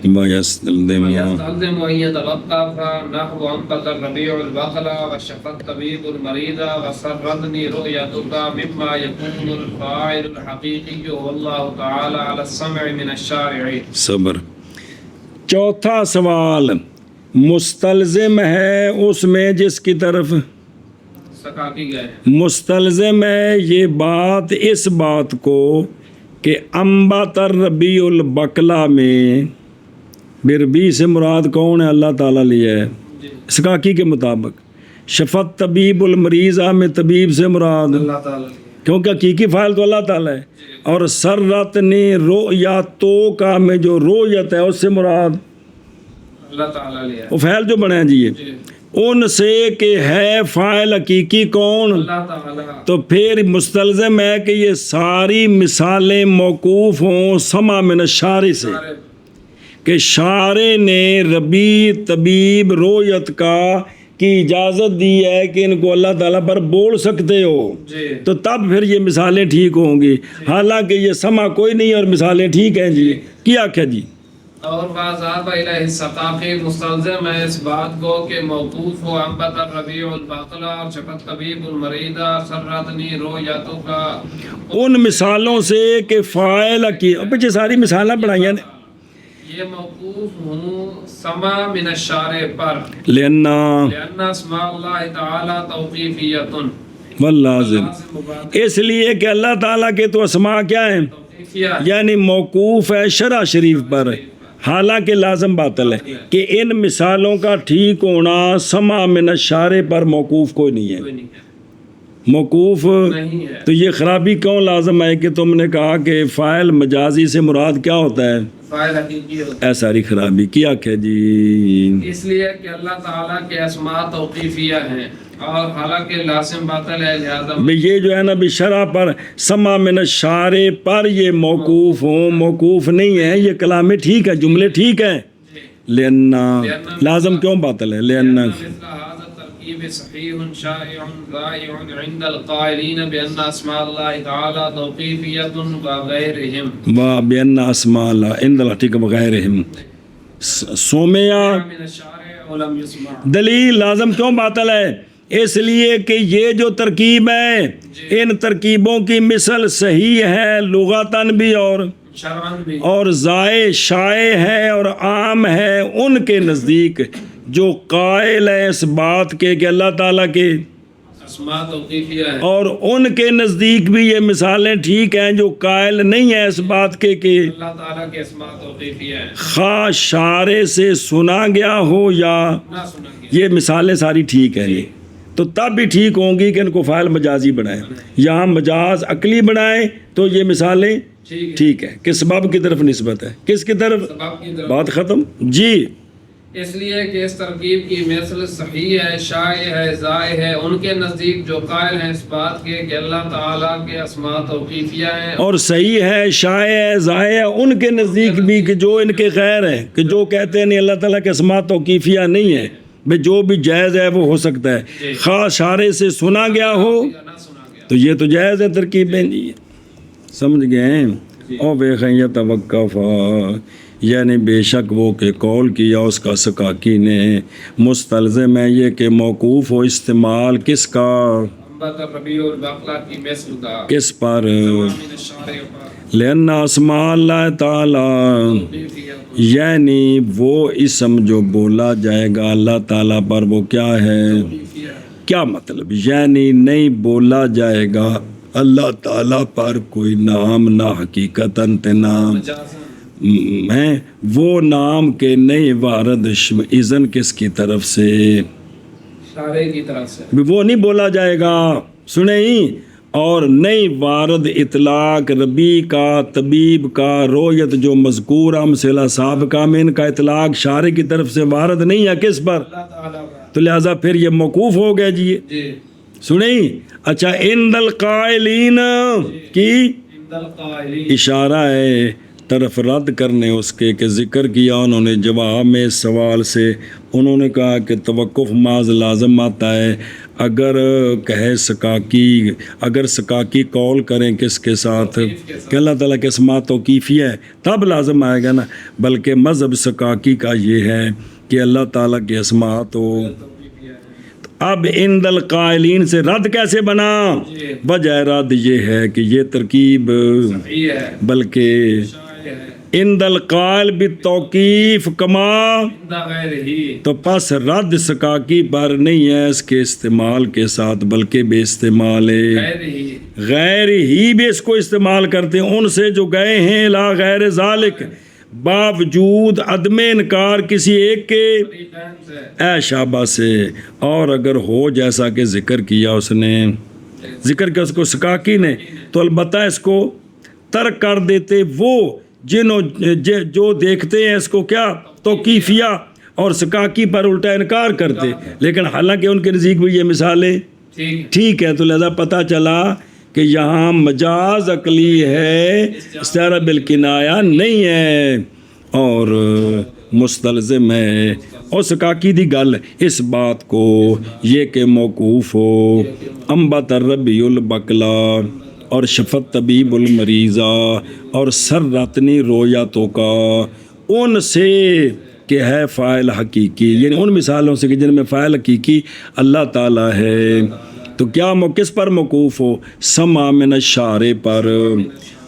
يستلزم أن يتلطف نحو أنبت الربيع البقل وشفى الطبيب المريض وسرتني رؤيتك مما يكون الفاعل الحقيقي والله تعالى على السمع من الشارع. صبر. چوتھا سوال مستلزم ہے اس میں جس کی طرف سکاکی گئے مستلزم ہے یہ بات اس بات کو کہ انبت الربیع البقلہ میں بربی سے مراد کون ہے؟ اللہ تعالیٰ لیا ہے سکاکی کے مطابق. شفت طبیب المریض میں طبیب سے مراد اللہ تعالیٰ کیونکہ حقیقی فاعل تو اللہ تعالیٰ ہے. اور سرتنی رؤیتو کا میں جو رؤیت ہے اس سے مراد اللہ تعالیٰ لیا وہ فعل جو بنے ہیں جی ان سے کہ ہے فاعل حقیقی کون اللہ تعالیٰ. تو پھر مستلزم ہے کہ یہ ساری مثالیں موقوف ہوں سما من الشارع سے کہ شارع نے ربی طبیب رویت کا کی اجازت دی ہے کہ ان کو اللہ تعالیٰ پر بول سکتے ہو تو تب پھر یہ مثالیں ٹھیک ہوں گی. حالانکہ یہ سما کوئی نہیں اور مثالیں ٹھیک ہیں جی. کیا کیا جی اور بعضاب الہ سقاقی مستلزم ہے اس بات کو کہ موقوف ہو انبت الربیع البقلہ اور شفت طبیب المریضہ سرتنی رؤیتو کا ان مثالوں سے کہ فاعل کی پیچھے ساری مثالیں بڑھائی ہیں یہ موقوف ہوں سما من الشارع پر لأن اسماء اللہ تعالی توقیفیت واللازم اس لیے کہ اللہ تعالیٰ کے تو اسماء کیا ہیں یعنی موقوف ہے شرع شریف پر حالانکہ لازم باطل ہے کہ ان مثالوں کا ٹھیک ہونا سما من الشارع پر موقوف کوئی نہیں ہے موقوف تو یہ خرابی کیوں لازم ہے کہ تم نے کہا کہ فاعل مجازی سے مراد کیا ہوتا ہے فاعل حقیقی ہوتا ہے. اے ساری خرابی کیا کہ جی اس لیے کہ اللہ تعالیٰ کے اسماء توقیفیہ ہیں اور حالانکہ لازم باطل ہے لہذا یہ جو ہے نا بھی شرع پر سما من الشارع پر یہ موقوف ہوں موقوف نہیں ہے یہ کلام ٹھیک ہے جملے ٹھیک ہیں لأن لازم کیوں باطل ہے لأن ترکیب صحیح شائع ذائع عند القائلین بأن اسماء اللہ تعالی توقیفیت وغیرہم بأن اسماء اللہ عند اللہ ٹھیک وغیرہم سومیا من الشارع ولم یسمع. دلیل لازم کیوں باطل ہے اس لیے کہ یہ جو ترکیب ہے ان ترکیبوں کی مثل صحیح ہے لغتاً بھی اور شرعاً بھی اور ضائع شائع ہے اور عام ہے ان کے نزدیک جو قائل ہے اس بات کے کہ اللہ تعالیٰ کے اسماء توقیفیہ ہے اور ان کے نزدیک بھی یہ مثالیں ٹھیک ہیں جو قائل نہیں ہیں اس بات کے کہ اللہ تعالیٰ کے اسماء توقیفیہ ہے خواہ شارع سے سنا گیا ہو یا نہ سنا گیا یہ مثالیں ساری ٹھیک ہیں یہ تو تب بھی ٹھیک ہوں گی کہ ان کو فاعل مجازی بنائیں. یہاں مجاز عقلی بنائیں تو یہ مثالیں ٹھیک ہے. کس سبب کی طرف نسبت ہے؟ کس کی طرف؟ سبب کی طرف. بات ختم. جی اس لیے کہ اس ترکیب کی مثل صحیح ہے، شائع ہے، ضائع ہے ان کے نزدیک جو قائل ہیں اس بات کے کہ اللہ تعالیٰ کے اسماء توقیفیہ ہیں، اور صحیح ہے، شائع ہے، ضائع ہے ان کے نزدیک بھی کہ جو ان کے غیر ہیں، کہ جو کہتے ہیں نہیں اللہ تعالیٰ کے اسماء توقیفیہ نہیں ہے، بھئی جو بھی جائز ہے وہ ہو سکتا ہے، خواہ شارع سے سنا گیا ہو یا نہ سنا گیا. تو یہ تو جائز ہے ترکیبیں. جی سمجھ گئے ہیں. او بے خیہ توقفا یعنی بے شک وہ کہ قول کیا اس کا سکاکی نے، مستلزم ہے یہ کہ موقوف ہو استعمال کس کا؟ انبت الربیع البقلہ کی مثل کا. کس پر؟ من الشارع پر. لأن اسماء اللہ تعالی توقیفیہ یعنی وہ اسم جو بولا جائے گا اللہ تعالیٰ پر وہ کیا ہے؟ توقیفیہ ہے. کیا مطلب؟ یعنی نہیں بولا جائے گا اللہ تعالیٰ پر کوئی نام نہ حقیقتاً نام مجازاً ہیں، وہ نام کے نہیں وارد اذن کس کی طرف سے؟ شارع کی طرف سے. وہ نہیں بولا جائے گا. سنیں ہی اور نہیں وارد اطلاق ربی کا، طبیب کا، رویت جو مذکور امثلہ سابقہ میں ان کا اطلاق شارع کی طرف سے وارد نہیں ہے. کس پر؟ اللہ تعالیٰ کا. تو لہذا پھر یہ موقوف ہو گیا. جی جی. سنیں. اچھا عند القائلین کی عند القائلین اشارہ ہے طرف رد کرنے اس کے کہ ذکر کیا انہوں نے جواب میں اس سوال سے. انہوں نے کہا کہ توقف ماض لازم آتا ہے اگر کہے سکاکی، اگر سکاکی قول کریں کس کے ساتھ کہ اللہ تعالیٰ کے اسماء توقیفیہ ہے تب لازم آئے گا نا. بلکہ مذہب سکاکی کا یہ ہے کہ اللہ تعالیٰ کے اسماء تو. اب عند القائلین سے رد کیسے بنا؟ وجہ رد یہ ہے کہ یہ ترکیب صحیح ہے، بلکہ شائع ہے. عند القائل بالتوقیف کما عند غیرہ تو پس رد سکاکی پر نہیں ہے اس کے استعمال کے ساتھ بلکہ بے استعمال غیرہ غیر ہی بھی اس کو استعمال کرتے ہیں ان سے جو گئے ہیں لا غیر ذالک باوجود عدم انکار کسی ایک کے طریقین سے. اے شابہ سے. اور اگر ہو جیسا کہ ذکر کیا اس نے، ذکر کیا اس کو سکاکی نے، تو البتہ اس کو ترک کر دیتے وہ جو دیکھتے ہیں اس کو کیا توقیفیہ اور سکاکی پر الٹا انکار کرتے. لیکن حالانکہ ان کے نزدیک بھی یہ مثالیں ٹھیک ہے. تو لہذا پتہ چلا کہ یہاں مجاز عقلی ہے، استعارہ بالکنایہ نہیں ہے اور مستلزم ہے. اور سکاکی دی گل اس بات کو یہ کہ موقوف ہو انبت الربیع البقلہ اور شفت طبیب المریضہ اور سر رتنی رویاتوں کا ان سے کہ ہے فاعل حقیقی، یعنی ان مثالوں سے کہ جن میں فاعل حقیقی اللہ تعالیٰ ہے. تو کیا کس پر موقوف ہو؟ سمع من الشارع پر.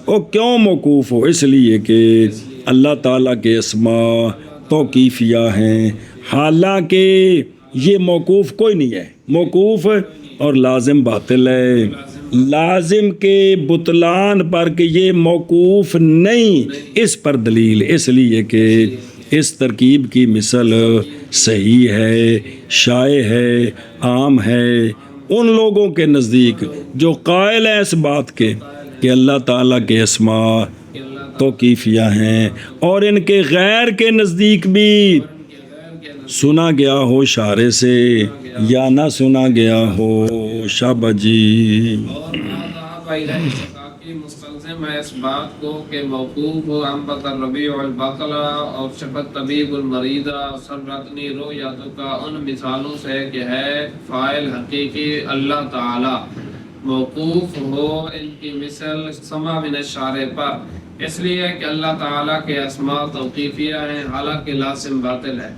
اور کیوں موقوف ہو؟ اس لیے کہ اللہ تعالیٰ کے اسماء توقیفیہ ہیں. حالانکہ یہ موقوف کوئی نہیں ہے، موقوف اور لازم باطل ہے. لازم کے بطلان پر کہ یہ موقوف نہیں، اس پر دلیل اس لیے کہ اس ترکیب کی مثل صحیح ہے، شائع ہے، عام ہے ان لوگوں کے نزدیک جو قائل ہیں اس بات کے کہ اللہ تعالیٰ کے اسماء توقیفیہ ہیں، اور ان کے غیر کے نزدیک بھی سنا گیا ہو شارع سے یا نہ سنا گیا ہو. شابہ جی. مستلزم ہے اس بات کو کہ موقوف ہو انبت الربیع البقلہ اور شفت طبیب المریضہ سر رتنی رویاتوں کا ان مثالوں سے کہ ہے فاعل حقیقی اللہ تعالی. موقوف ہو ان کی مثل سمع من الشارع پر، اس لیے کہ اللہ تعالیٰ کے اسماء توقیفیہ ہیں حالانکہ لازم باطل ہے.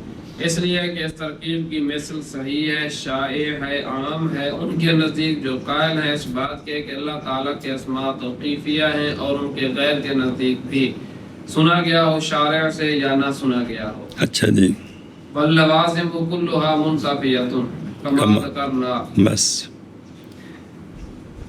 اس لیے کہ اس ترکیب کی مثل صحیح ہے، شائع ہے، عام ہے ان کے نزدیک جو قائل ہیں اس بات کے کہ اللہ تعالیٰ کے اسماء توقیفیہ ہیں اور ان کے غیر کے نزدیک بھی سنا گیا ہو شارع سے یا نہ سنا گیا ہو. اچھا جی. واللوازم كلها منصفیۃ کما ذکرنا. بس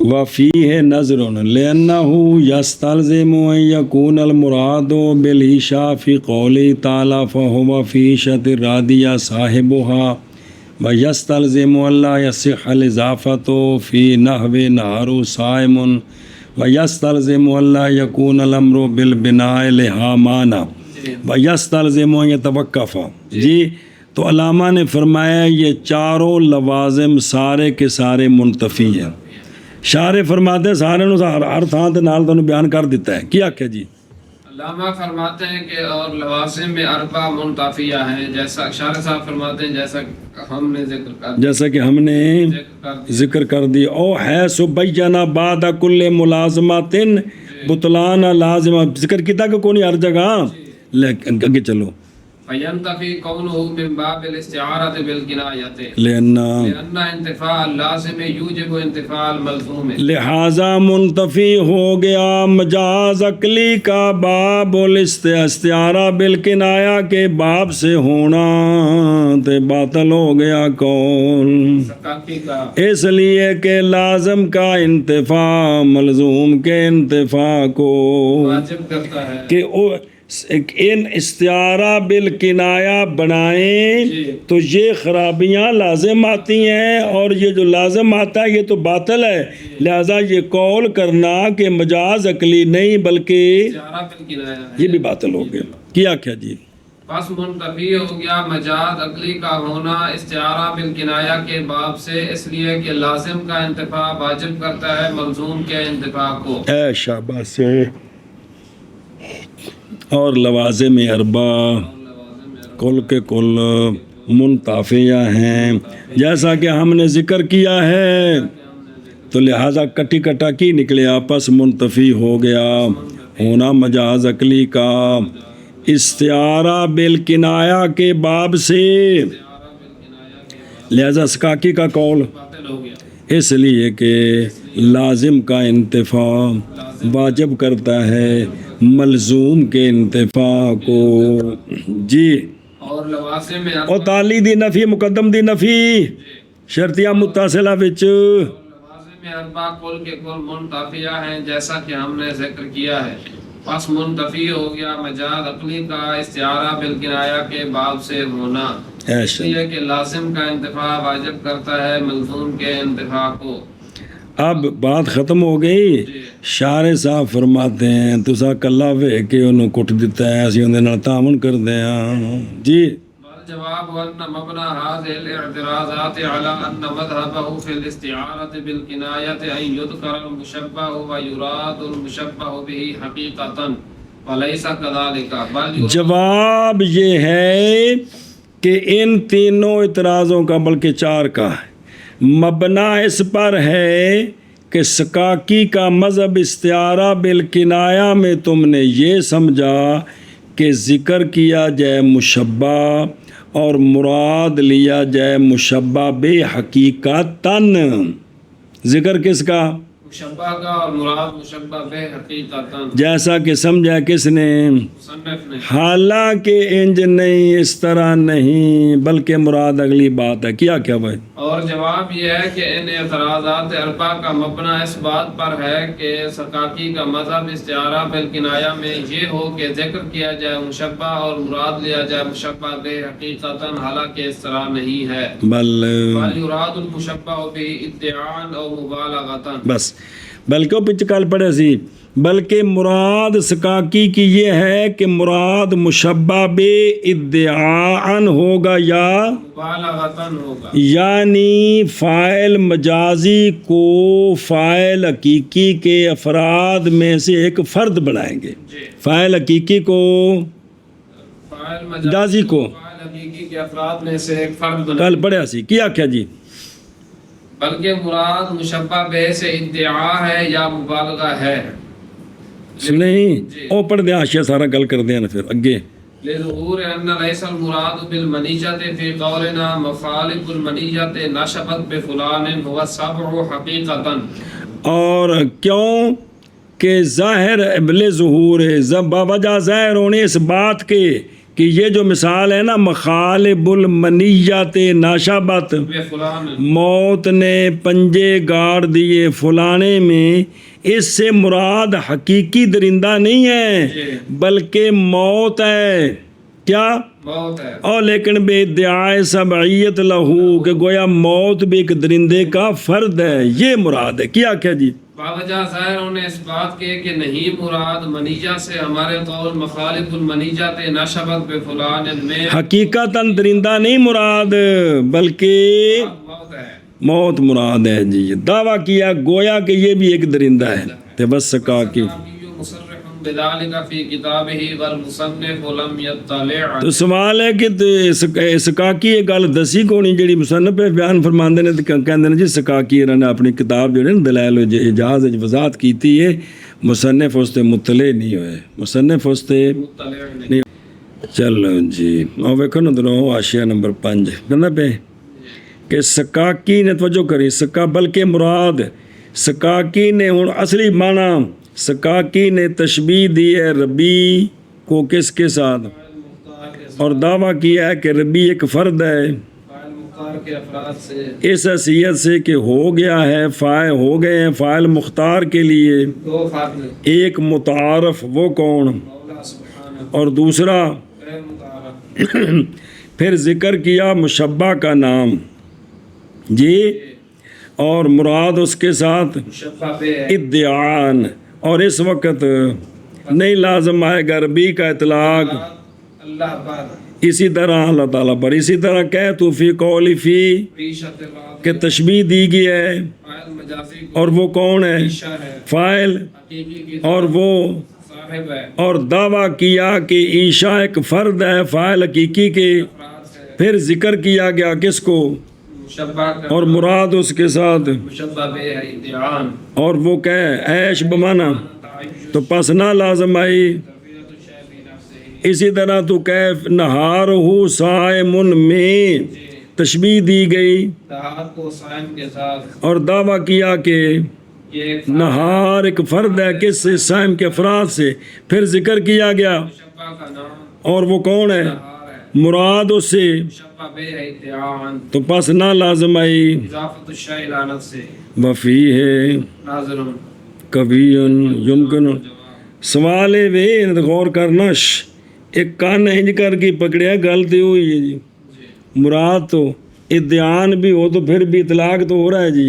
وفیہ نظر لأنه يستلزم ان يكون المراد بالإشاء في قوله تعالى فهو في شت الرادية صاحبها وَيَسْتَلْزِمُ أَلَّا يَصِحَّ الْإِضَافَةُ فِي نَحْوِ نَهَرُ صَائِمٌ وَيَسْتَلْزِمُ أَلَّا يَكُونَ الْأَمْرُ بِالْبِنَاءِ لِهَا مَعْنًى وَيَسْتَلْزِمُ أَن يَتَوَقَّفَ جی تو علامہ نے فرمایا یہ چاروں لوازم سارے کے سارے منتفی ہیں. شارح فرماتے ہیں سارے نو ہر تھان تے نال تانوں بیان کر دیتا ہے. کیا آکھیا جی؟ علامہ فرماتے ہیں کہ اور لوازم میں اربع منتفیہ ہیں، جیسا شارح صاحب فرماتے ہیں جیسا ہم نے ذکر کر جیسا کہ ہم نے ذکر کر دی. او ہے سو بینا بعد کل ملازمات بطلان لازم ذکر کیتا کہ کونی ہر جگہ. لیکن اگے چلو. فینتفی قولہ من باب الاستعارۃ بالکنایۃ لأن انتفاع اللازم یوجب انتفاع الملزوم. لہذا منتفی ہو گیا مجاز عقلی کا باب الاستعارہ بالکنایہ کے باب سے ہونا تے باطل ہو گیا قول سکاکی کا اس لیے کہ لازم کا انتفاع ملزوم کے انتفاع کو واجب کرتا ہے. کہ ان استعارہ بالکنایہ بنائیں تو یہ خرابیاں لازم آتی ہیں اور یہ جو لازم آتا ہے یہ تو باطل ہے. لہذا یہ قول کرنا کہ مجاز عقلی نہیں بلکہ استعارہ بالکنایہ ہے. یہ بھی باطل ہو گیا. کیا کیا جی؟ پس منتفی ہو گیا مجاز عقلی کا ہونا استعارہ بالکنایہ کے باب سے، اس لیے کہ لازم کا انتفاع واجب کرتا ہے ملزوم کے انتفاع کو. اے شاباش سے. اور لوازم اربع کل کے کل منتفیہ ہیں جیسا کہ ہم نے ذکر کیا ہے، تو لہذا کٹی کٹا کی نکلے آپس منتفی ہو گیا ہونا مجاز عقلی کا استعارہ بالکنایہ کے باب سے. لہذا سکاکی کا قول باطل ہو گیا اس لیے کہ لازم کا انتفاع واجب کرتا ہے ملزوم کے انتفاع کو. جی اور لوازم میں اور تعلی دی نفی مقدم دی نفی شرطیہ متصلہ وچ لوازم اربع کل کے کل منتفیہ ہیں جیسا کہ ہم نے ذکر کیا ہے. پس منتفی ہو گیا مجاز عقلی کا استعارہ بالکنایہ کے باب سے ہونا، اس لیے کہ لازم کا انتفاع واجب کرتا ہے ملزوم کے انتفاع کو. اب بات ختم ہو گئی. شارح صاحب فرماتے ہیں تسا کلا وے کے انہوں کٹ دیتا ہے اسی اندے نال تعاون کر دے ہاں. جی جواب ان مبنى هذه الاعتراضات على ان مذهبه في الاستعارة بالكناية ان يذكر المشبه ويراد المشبه به حقيقة وليس كذلك بل جواب یہ ہے کہ ان تینوں اعتراضوں کا بلکہ چار کا مبنا اس پر ہے کہ سکاکی کا مذہب استعارہ بالکنایہ میں تم نے یہ سمجھا کہ ذکر کیا جائے مشبہ اور مراد لیا جائے مشبہ بے حقیقتاً. ذکر کس کا؟ مشبہ کا اور مراد مشبہ بے حقیقتاً جیسا کہ سمجھا کس نے؟ مصنف نے. حالانکہ انج نہیں اس طرح نہیں بلکہ مراد اگلی بات ہے. کیا کیا بھائی؟ اور جواب یہ ہے کہ ان اعتراضات اربع کا مبنی اس بات پر ہے کہ سکاکی کا مذہب استعارہ بالکنایہ میں یہ ہو کہ ذکر کیا جائے مشبہ اور مراد لیا جائے مشبہ بے حقیقتاً، حالانکہ اس طرح نہیں ہے. بل یراد المشبہ به ادعاء او مبالغۃ. بس بلکہ وہ پچھ کل پڑے سی بلکہ مراد سکاکی کی یہ ہے کہ مراد مشبہ بے ادعاء ہوگا یا مبالغتاً ہوگا، یعنی فاعل مجازی کو فاعل حقیقی کے افراد میں سے ایک فرد بنائیں گے. فاعل حقیقی کو فاعل مجازی کو فاعل حقیقی کے افراد میں سے ایک فرد بنا. کل پڑھیا سی. کیا کیا جی؟ بلکہ مراد مشبہ بے سے ادعا ہے یا مبالغہ ہے. نہیں او پڑھ دیں حاشیہ سارا گل کر دیں نا پھر اگے. لظہور ان لیس المراد بالمنیجۃ فی قولنا مخالف المنیجۃ نشبت بفلان هو السبع حقیقتاً. اور کیوں کہ ظاہر لظہور وجہ ظاہر ہونے اس بات کے کہ یہ جو مثال ہے نا مخالب المنیت ناشابت موت نے پنجے گاڑ دیے فلانے میں، اس سے مراد حقیقی درندہ نہیں ہے بلکہ موت ہے. کیا موت ہے اور لیکن بے ادعائے سبعیت لہو کہ گویا موت بھی ایک درندے کا فرد ہے، یہ مراد ہے. کیا جی باوجہ ظاہر انہوں نے اس بات کے کہ نہیں مراد منیجہ سے ہمارے قول مخالف المنیجہ تے نشبت بے فلان میں حقیقتاً درندہ نہیں مراد بلکہ موت ہے. موت مراد ہے جی. دعویٰ کیا گویا کہ یہ بھی ایک درندہ ہے. تے بس سکا کی مصرح بذالک فی کتابہ والمصنف لم یطلع. تو سوال ہے کہ سکاکی یہ گل دسی کونی جڑی مصنف بیان فرماندے نے تے کہندے نے جی سکاکی نے اپنی کتاب جو ہے نا دلائل الاعجاز وچ وضاحت کیتی ہے، مصنف اس تے مطلع نہیں ہوئے، مصنف اس تے مطلع نہیں. چلو جی او ویکھو نا درو حاشیہ نمبر 5 کہندا پے کہ سکاکی نے توجہ کری سکا بلکہ مراد سکاکی نے ہن اصلی معنی سکاکی نے تشبیہ دی ہے ربی کو کس کے ساتھ اور دعویٰ کیا ہے کہ ربی ایک فرد ہے فاعل مختار کے افراد سے اس حیثیت سے کہ ہو گیا ہے فاعل ہو گئے ہیں فاعل مختار کے لیے دو فاعل ایک متعارف وہ کون مولا سبحانہ اور دوسرا غیر متعارف. پھر ذکر کیا مشبہ کا نام جی اور مراد اس کے ساتھ مشبہ بے ہے. ادعان اور اس وقت نہیں لازم آئے گا ربی کا اطلاق اللہ پر اسی طرح اللہ تعالیٰ پر. اسی طرح کہہ تو فی قولی فی پیشت بعد کہ تشبیہ دی گئی ہے فاعل مجازی کو اور وہ کون ہے پیشہ ہے فاعل حقیقی کی اور وہ صاحب ہے اور دعویٰ کیا کہ عیشا ایک فرد ہے فاعل حقیقی کے. افراد سے پھر ذکر کیا گیا کس کو مشبہ کا اور مراد اس کے ساتھ مشبہ بے ہے ادعان اور وہ کہے عیش بمانا تعیش تو پس نہ لازم آئی. تربیت الشیء فی نفسہ. اسی طرح تو کیف نہار ہو سائمن میں تشبیہ دی گئی رات کو صائم کے ساتھ اور دعویٰ کیا کہ یہ ایک نہار ایک فرد ہے کس سے سائم کے افراد سے. پھر ذکر کیا گیا مشبہ کا نام اور وہ کون ہے نہار ہے. مراد اس سے مشبہ بے ہے ادعان تو پس نہ لازم آئی. اضافت الشیء الی نفسہ. وفی ہے ناظر کبھی یمکن سوال ہے وے غور کرنش ایک کان ہنج کر کے پکڑیا گل تو ہوئی ہے جی. مراد تو ادعان بھی ہو تو پھر بھی اطلاق تو ہو رہا ہے جی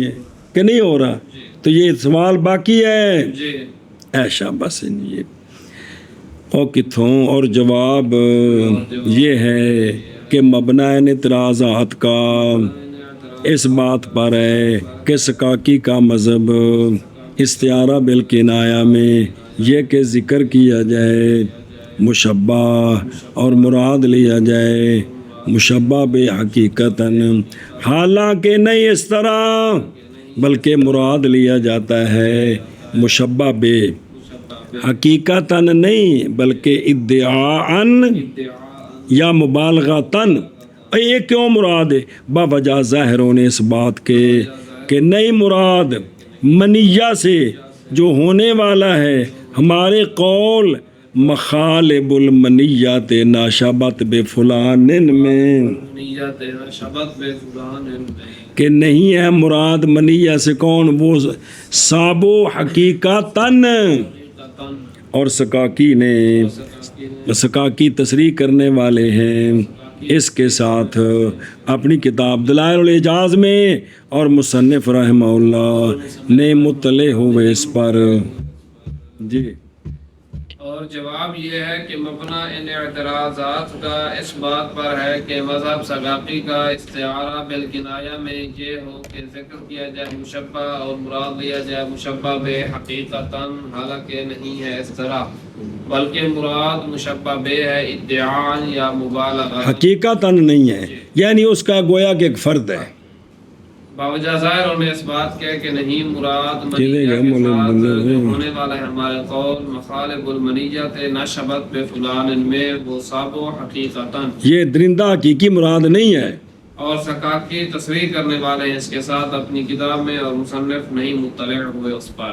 کہ نہیں ہو رہا. تو یہ سوال باقی ہے جی ایشا بس یہ اور کتھوں اور جواب یہ ہے کہ مبنی اعتراضات کا اس بات پر ہے کہ سکاکی کا مذہب استعارہ بالکنایہ میں یہ کہ ذکر کیا جائے مشبہ اور مراد لیا جائے مشبہ بے حقیقتاً حالانکہ نہیں اس طرح بلکہ مراد لیا جاتا ہے مشبہ بے حقیقتاً نہیں بلکہ ادعاءً یا مبالغتاً. یہ کیوں مراد ہے باوجہ ظاہروں نے اس بات کے کہ نہیں مراد منیہ سے جو ہونے والا ہے ہمارے قول مخالب المنیات ناشبت بے فلان میں نیت شبت بے فلان کہ نہیں ہے مراد منیہ سے کون وہ سابو حقیقتاً. اور سکاکی نے سکاکی تصریح کرنے والے ہیں اس کے ساتھ اپنی کتاب دلائل الاعجاز میں اور مصنف رحمہ اللہ نے مطلع ہوئے اس پر جی. اور جواب یہ ہے کہ مبنی ان اعتراضات کا اس بات پر ہے کہ مذہب سکاکی کا استعارہ بالکنایہ میں یہ ہو کہ ذکر کیا جائے مشبہ اور مراد لیا جائے مشبہ بے حقیقتاً حالانکہ نہیں ہے اس طرح بلکہ مراد مشبہ بے ہے ادعاء یا مبالغہ حقیقتاً نہیں ہے یعنی اس کا گویا کہ ایک فرد ہے. باوجہ ظاہر انہوں نے اس بات کہا کہ نہیں مراد منیجہ کے ساتھ جو ہونے والا ہے ہمارے قول مخالب المنیجہ تے نشبت بے فلان میں وہ سابو حقیقتاً یہ درندہ حقیقی مراد نہیں ہے. اور سکاکی تصریح کرنے والے ہیں اس کے ساتھ اپنی کتاب میں اور مصنف نہیں مطلع ہوئے اس پر.